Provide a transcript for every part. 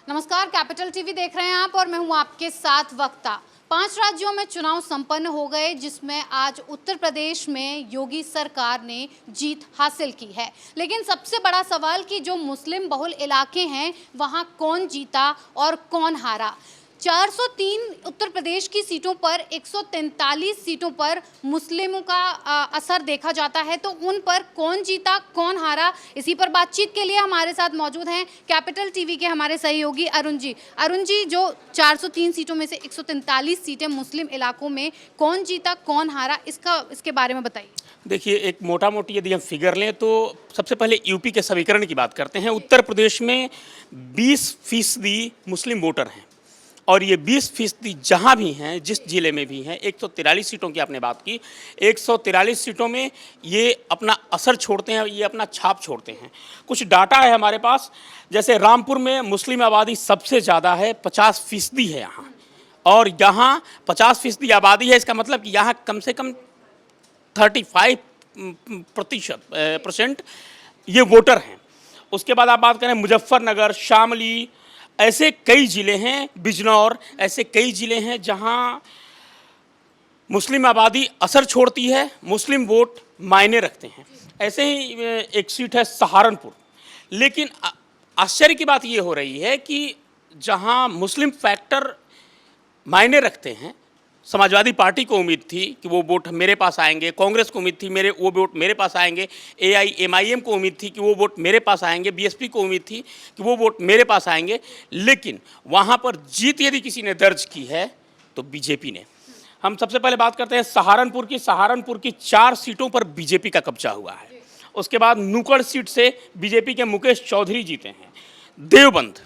नमस्कार, capital TV देख रहे हैं आप और मैं हूं आपके साथ वक्ता। 5 राज्यों में चुनाव संपन्न हो गए, जिसमें आज उत्तर प्रदेश में योगी सरकार ने जीत हासिल की है। लेकिन सबसे बड़ा सवाल कि जो मुस्लिम बहुल इलाके हैं वहां कौन जीता और कौन हारा। 403 उत्तर प्रदेश की सीटों पर 143 सीटों पर मुस्लिमों का असर देखा जाता है, तो उन पर कौन जीता कौन हारा, इसी पर बातचीत के लिए हमारे साथ मौजूद हैं कैपिटल टीवी के हमारे सहयोगी अरुण जी। अरुण जी, जो 403 सीटों में से 143 सीटें मुस्लिम इलाकों में, कौन जीता कौन हारा, इसके बारे में बताइए। देखिए, एक मोटा मोटी यदि हम फिगर लें तो सबसे पहले यूपी के समीकरण की बात करते हैं। उत्तर प्रदेश में 20% मुस्लिम वोटर हैं और ये 20% जहाँ भी हैं, जिस जिले में भी हैं, 143 सीटों की आपने बात की, 143 सीटों में ये अपना असर छोड़ते हैं, ये अपना छाप छोड़ते हैं। कुछ डाटा है हमारे पास, जैसे रामपुर में मुस्लिम आबादी सबसे ज़्यादा है, 50% है यहाँ, और यहाँ 50% आबादी है, इसका मतलब कि यहाँ कम से कम 35% ये वोटर हैं। उसके बाद आप बात करें मुजफ्फरनगर, शामली, ऐसे कई ज़िले हैं, बिजनौर, ऐसे कई ज़िले हैं जहां मुस्लिम आबादी असर छोड़ती है, मुस्लिम वोट मायने रखते हैं। ऐसे ही एक सीट है सहारनपुर। लेकिन आश्चर्य की बात ये हो रही है कि जहां मुस्लिम फैक्टर मायने रखते हैं, समाजवादी पार्टी को उम्मीद थी कि वो वोट मेरे पास आएंगे, कांग्रेस को उम्मीद थी वो वोट मेरे पास आएंगे, AIMIM को उम्मीद थी कि वो वोट मेरे पास आएंगे, BSP को उम्मीद थी कि वो वोट मेरे पास आएंगे, लेकिन वहाँ पर जीत यदि किसी ने दर्ज की है तो बीजेपी ने। हम सबसे पहले बात करते हैं सहारनपुर की। सहारनपुर की 4 सीटों पर बीजेपी का कब्जा हुआ है। उसके बाद नुकड़ सीट से बीजेपी के मुकेश चौधरी जीते हैं। देवबंद,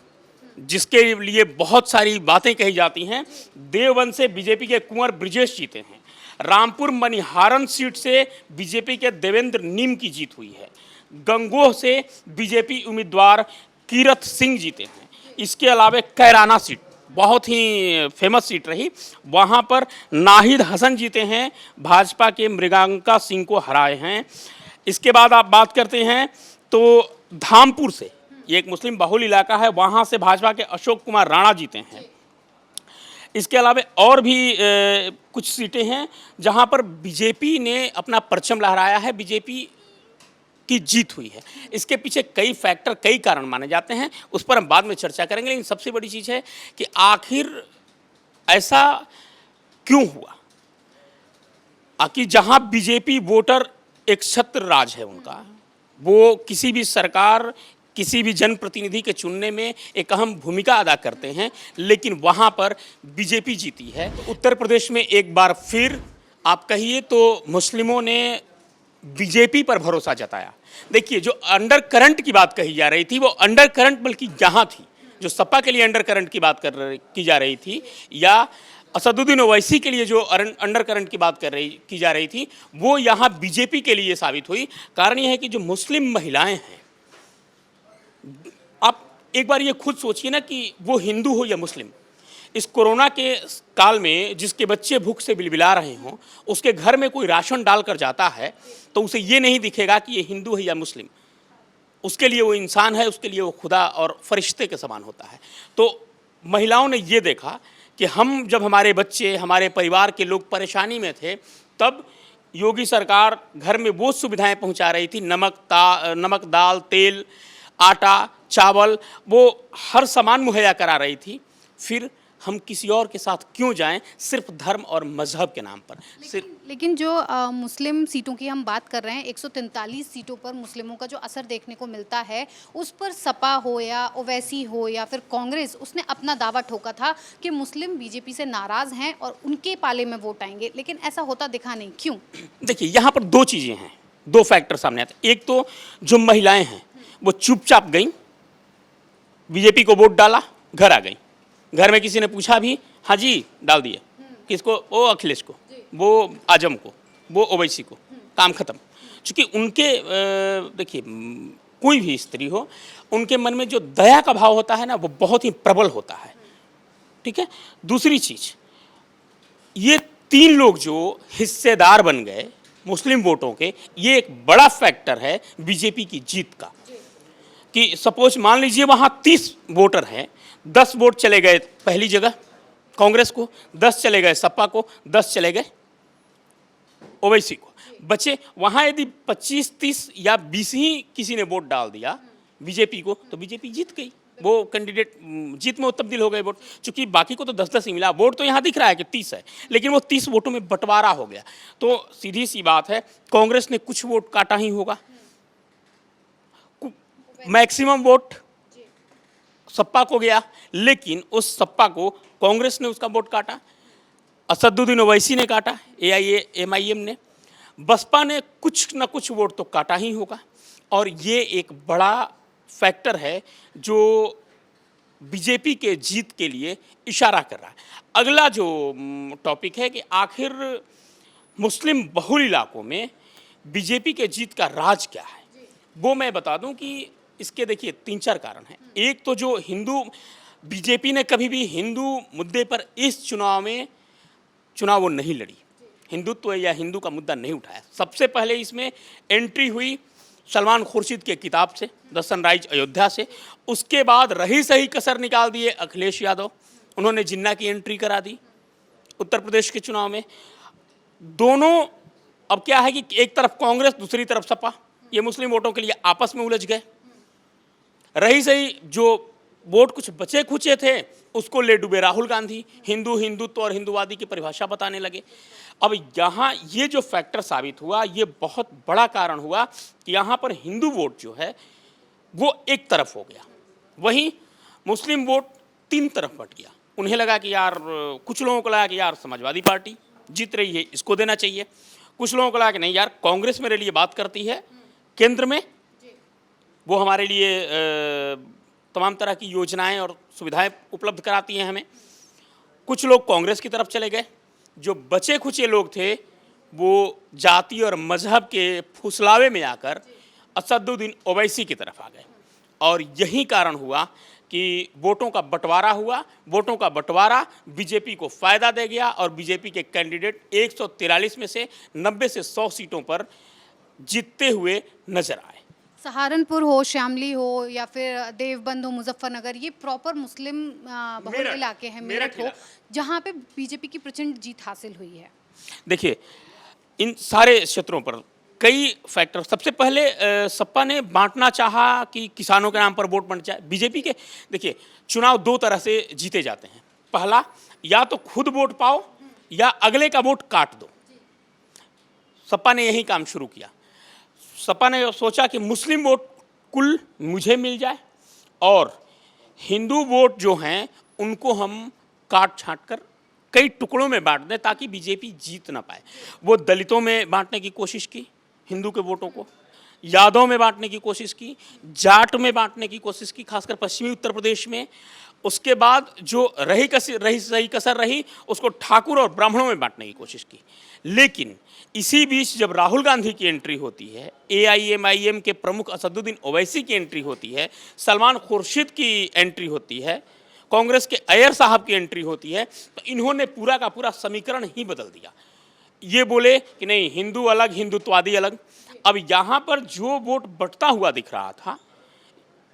जिसके लिए बहुत सारी बातें कही जाती हैं, देवबंद से बीजेपी के कुंवर ब्रिजेश जीते हैं। रामपुर मनिहारन सीट से बीजेपी के देवेंद्र नीम की जीत हुई है। गंगोह से बीजेपी उम्मीदवार कीरत सिंह जीते हैं। इसके अलावा कैराना सीट बहुत ही फेमस सीट रही, वहाँ पर नाहिद हसन जीते हैं, भाजपा के मृगांका सिंह को हराए हैं। इसके बाद आप बात करते हैं तो धामपुर से, ये एक मुस्लिम बहुल इलाका है, वहाँ से भाजपा के अशोक कुमार राणा जीते हैं। इसके अलावा और भी कुछ सीटें हैं जहाँ पर बीजेपी ने अपना परचम लहराया है, बीजेपी की जीत हुई है। इसके पीछे कई फैक्टर, कई कारण माने जाते हैं, उस पर हम बाद में चर्चा करेंगे। लेकिन सबसे बड़ी चीज़ है कि आखिर ऐसा क्यों हुआ, कि जहाँ बीजेपी वोटर एक छत्र राज है उनका, वो किसी भी सरकार, किसी भी जनप्रतिनिधि के चुनने में एक अहम भूमिका अदा करते हैं, लेकिन वहाँ पर बीजेपी जीती है। उत्तर प्रदेश में एक बार फिर आप कहिए तो मुस्लिमों ने बीजेपी पर भरोसा जताया। देखिए, जो अंडर करंट की बात कही जा रही थी, वो अंडर करंट बल्कि यहाँ थी, जो सपा के लिए अंडर करंट की बात की जा रही थी, या असदुद्दीन ओवैसी के लिए जो अंडर करंट की बात की जा रही थी, वो यहाँ बीजेपी के लिए साबित हुई। कारण यह है कि जो मुस्लिम महिलाएं हैं, आप एक बार ये खुद सोचिए ना कि वो हिंदू हो या मुस्लिम, इस कोरोना के काल में जिसके बच्चे भूख से बिलबिला रहे हों, उसके घर में कोई राशन डालकर जाता है तो उसे ये नहीं दिखेगा कि ये हिंदू है या मुस्लिम, उसके लिए वो इंसान है, उसके लिए वो खुदा और फरिश्ते के समान होता है। तो महिलाओं ने ये देखा कि जब हमारे बच्चे, हमारे परिवार के लोग परेशानी में थे, तब योगी सरकार घर में वो सुविधाएं पहुंचा रही थी, नमक, दाल, तेल, आटा, चावल, वो हर सामान मुहैया करा रही थी। फिर हम किसी और के साथ क्यों जाएं, सिर्फ धर्म और मजहब के नाम पर। लेकिन जो मुस्लिम सीटों की हम बात कर रहे हैं, 143 सीटों पर मुस्लिमों का जो असर देखने को मिलता है, उस पर सपा हो या ओवैसी हो या फिर कांग्रेस, उसने अपना दावा ठोका था कि मुस्लिम बीजेपी से नाराज़ हैं और उनके पाले में वोट आएंगे, लेकिन ऐसा होता दिखा नहीं। क्यों? देखिए, यहाँ पर 2 चीज़ें हैं, 2 फैक्टर सामने आते हैं। एक तो जो महिलाएं हैं वो चुपचाप गई, बीजेपी को वोट डाला, घर आ गई। घर में किसी ने पूछा भी, हाँ जी डाल दिए, किसको? वो अखिलेश को, वो आजम को, वो ओवैसी को, काम खत्म। क्योंकि उनके देखिए, कोई भी स्त्री हो, उनके मन में जो दया का भाव होता है ना, वो बहुत ही प्रबल होता है। ठीक है। दूसरी चीज, ये 3 लोग जो हिस्सेदार बन गए मुस्लिम वोटों के, ये एक बड़ा फैक्टर है बीजेपी की जीत का। कि सपोज मान लीजिए वहाँ 30 वोटर हैं, 10 वोट चले गए पहली जगह कांग्रेस को, 10 चले गए सपा को, 10 चले गए ओवैसी को, बचे वहां यदि 25-30 या 20 ही किसी ने वोट डाल दिया बीजेपी को तो बीजेपी जीत गई, वो कैंडिडेट जीत में वो तब्दील हो गए वोट। चूंकि बाकी को तो 10-10 ही मिला, वोट तो यहाँ दिख रहा है कि 30 है, लेकिन वो 30 वोटों में बंटवारा हो गया। तो सीधी सी बात है, कांग्रेस ने कुछ वोट काटा ही होगा, मैक्सिमम वोट सपा को गया, लेकिन उस सपा को कांग्रेस ने उसका वोट काटा, असदुद्दीन ओवैसी ने काटा, एआईएमआईएम ने, बसपा ने कुछ न कुछ वोट तो काटा ही होगा। और ये एक बड़ा फैक्टर है जो बीजेपी के जीत के लिए इशारा कर रहा है। अगला जो टॉपिक है कि आखिर मुस्लिम बहुल इलाकों में बीजेपी के जीत का राज क्या है, वो मैं बता दूं कि इसके देखिए 3-4 कारण हैं। एक तो जो हिंदू, बीजेपी ने कभी भी हिंदू मुद्दे पर इस चुनाव में चुनाव वो नहीं लड़ी, हिंदुत्व या हिंदू का मुद्दा नहीं उठाया। सबसे पहले इसमें एंट्री हुई सलमान खुर्शीद के किताब से, द सनराइज अयोध्या से। उसके बाद रही सही कसर निकाल दिए अखिलेश यादव, उन्होंने जिन्ना की एंट्री करा दी उत्तर प्रदेश के चुनाव में। दोनों अब क्या है कि एक तरफ कांग्रेस दूसरी तरफ सपा, ये मुस्लिम वोटों के लिए आपस में उलझ गए। रही सही जो वोट कुछ बचे खुचे थे उसको ले डूबे राहुल गांधी, हिंदुत्व और हिंदुवादी की परिभाषा बताने लगे। अब यहाँ ये जो फैक्टर साबित हुआ, ये बहुत बड़ा कारण हुआ कि यहाँ पर हिंदू वोट जो है वो एक तरफ हो गया, वहीं मुस्लिम वोट 3 तरफ बट गया। उन्हें लगा कि यार, कुछ लोगों को लगा कि यार समाजवादी पार्टी जीत रही है, इसको देना चाहिए। कुछ लोगों को लगा कि नहीं यार, कांग्रेस मेरे लिए बात करती है, केंद्र में वो हमारे लिए तमाम तरह की योजनाएं और सुविधाएं उपलब्ध कराती हैं हमें। कुछ लोग कांग्रेस की तरफ चले गए। जो बचे खुचे लोग थे वो जाति और मजहब के फुसलावे में आकर असदुद्दीन ओवैसी की तरफ आ गए, और यही कारण हुआ कि वोटों का बंटवारा हुआ। वोटों का बंटवारा बीजेपी को फ़ायदा दे गया और बीजेपी के कैंडिडेट 143 में से 90 से 100 सीटों पर जीतते हुए नजर आए। सहारनपुर हो, शामली हो या फिर देवबंद हो, मुजफ्फरनगर, ये प्रॉपर मुस्लिम बहुल इलाके हैं, मेरठ हो, जहाँ पे बीजेपी की प्रचंड जीत हासिल हुई है। देखिए, इन सारे क्षेत्रों पर कई फैक्टर। सबसे पहले सपा ने बांटना चाहा कि किसानों के नाम पर वोट बंट जाए। बीजेपी के देखिए, चुनाव 2 तरह से जीते जाते हैं। पहला, या तो खुद वोट पाओ या अगले का वोट काट दो। सपा ने यही काम शुरू किया। सपा ने सोचा कि मुस्लिम वोट कुल मुझे मिल जाए और हिंदू वोट जो हैं उनको हम काट छांट कर कई टुकड़ों में बांट दें ताकि बीजेपी जीत ना पाए। वो दलितों में बांटने की कोशिश की, हिंदू के वोटों को यादव में बांटने की कोशिश की, जाट में बांटने की कोशिश की, खासकर पश्चिमी उत्तर प्रदेश में। उसके बाद जो रही सही कसर रही उसको ठाकुर और ब्राह्मणों में बांटने की कोशिश की। लेकिन इसी बीच जब राहुल गांधी की एंट्री होती है, एआईएमआईएम के प्रमुख असदुद्दीन ओवैसी की एंट्री होती है, सलमान खुर्शीद की एंट्री होती है, कांग्रेस के अय्यर साहब की एंट्री होती है, तो इन्होंने पूरा का पूरा समीकरण ही बदल दिया। ये बोले कि नहीं, हिंदू अलग, हिंदुत्ववादी अलग। अब यहाँ पर जो वोट बंटता हुआ दिख रहा था,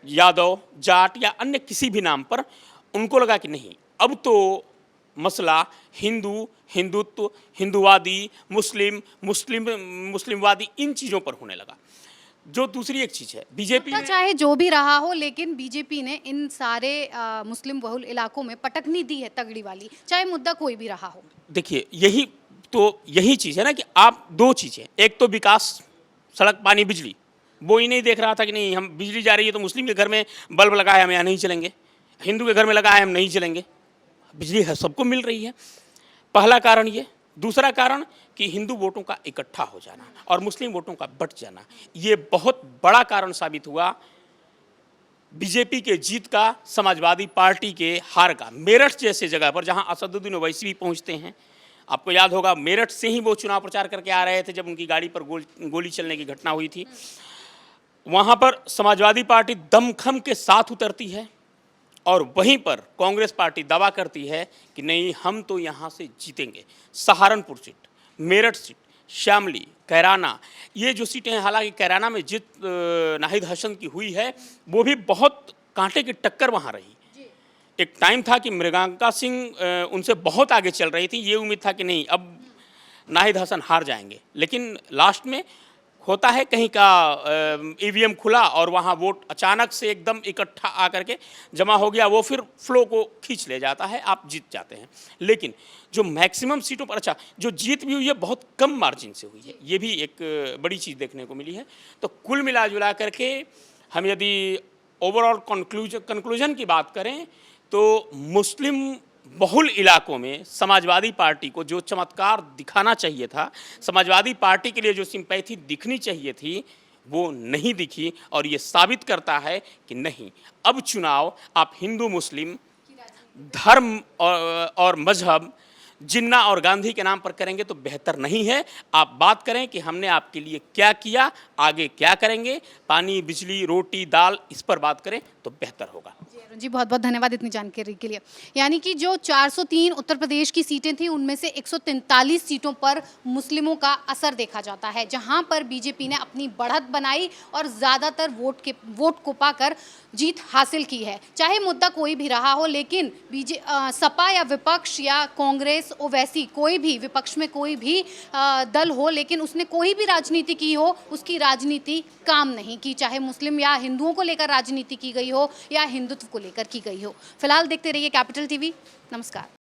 यादव, जाट या अन्य किसी भी नाम पर, उनको लगा कि नहीं, अब तो मसला हिंदुत्व, हिंदुवादी, मुस्लिमवादी, इन चीज़ों पर होने लगा। जो दूसरी एक चीज़ है, बीजेपी चाहे जो भी रहा हो, लेकिन बीजेपी ने इन सारे मुस्लिम बहुल इलाकों में पटकनी दी है तगड़ी वाली, चाहे मुद्दा कोई भी रहा हो। देखिए, यही चीज़ है ना कि आप 2 चीज़ें, एक तो विकास, सड़क, पानी, बिजली, वो ही नहीं देख रहा था कि नहीं, हम बिजली जा रही है तो मुस्लिम के घर में बल्ब लगा है, हम यहाँ नहीं चलेंगे, हिंदू के घर में लगा है, हम नहीं चलेंगे। बिजली सबको मिल रही है, पहला कारण ये। दूसरा कारण कि हिंदू वोटों का इकट्ठा हो जाना और मुस्लिम वोटों का बट जाना, ये बहुत बड़ा कारण साबित हुआ बीजेपी के जीत का, समाजवादी पार्टी के हार का। मेरठ जैसे जगह पर जहां असदुद्दीन ओवैसी भी पहुंचते हैं, आपको याद होगा मेरठ से ही वो चुनाव प्रचार करके आ रहे थे जब उनकी गाड़ी पर गोली चलने की घटना हुई थी। वहां पर समाजवादी पार्टी दमखम के साथ उतरती है और वहीं पर कांग्रेस पार्टी दावा करती है कि नहीं, हम तो यहाँ से जीतेंगे। सहारनपुर सीट, मेरठ सीट, शामली, कैराना, ये जो सीटें हैं, हालांकि कैराना में जीत नाहिद हसन की हुई है, वो भी बहुत कांटे की टक्कर वहाँ रही। एक टाइम था कि मृगांका सिंह उनसे बहुत आगे चल रही थी, ये उम्मीद था कि नहीं अब नाहिद हसन हार जाएंगे, लेकिन लास्ट में होता है कहीं का ईवीएम खुला और वहाँ वोट अचानक से एकदम इकट्ठा आकर के जमा हो गया, वो फिर फ्लो को खींच ले जाता है, आप जीत जाते हैं। लेकिन जो मैक्सिमम सीटों पर, अच्छा जो जीत भी हुई है बहुत कम मार्जिन से हुई है, ये भी एक बड़ी चीज़ देखने को मिली है। तो कुल मिला जुला करके हम यदि ओवरऑल कंक्लूजन की बात करें तो मुस्लिम बहुल इलाकों में समाजवादी पार्टी को जो चमत्कार दिखाना चाहिए था, समाजवादी पार्टी के लिए जो सिंपैथी दिखनी चाहिए थी, वो नहीं दिखी। और ये साबित करता है कि नहीं, अब चुनाव आप हिंदू मुस्लिम धर्म और मजहब, जिन्ना और गांधी के नाम पर करेंगे तो बेहतर नहीं है। आप बात करें कि हमने आपके लिए क्या किया, आगे क्या करेंगे, पानी बिजली रोटी दाल, इस पर बात करें तो बेहतर होगा। जी बहुत बहुत धन्यवाद इतनी जानकारी के लिए। यानी कि जो 403 उत्तर प्रदेश की सीटें थी उनमें से 143 सीटों पर मुस्लिमों का असर देखा जाता है, जहां पर बीजेपी ने अपनी बढ़त बनाई और ज़्यादातर वोट को पाकर जीत हासिल की है। चाहे मुद्दा कोई भी रहा हो, लेकिन सपा या विपक्ष या कांग्रेस ओवैसी कोई भी विपक्ष में कोई भी दल हो, लेकिन उसने कोई भी राजनीति की हो, उसकी राजनीति काम नहीं की, चाहे मुस्लिम या हिंदुओं को लेकर राजनीति की गई हो या हिंदुत्व को लेकर की गई हो। फिलहाल देखते रहिए कैपिटल टीवी। नमस्कार।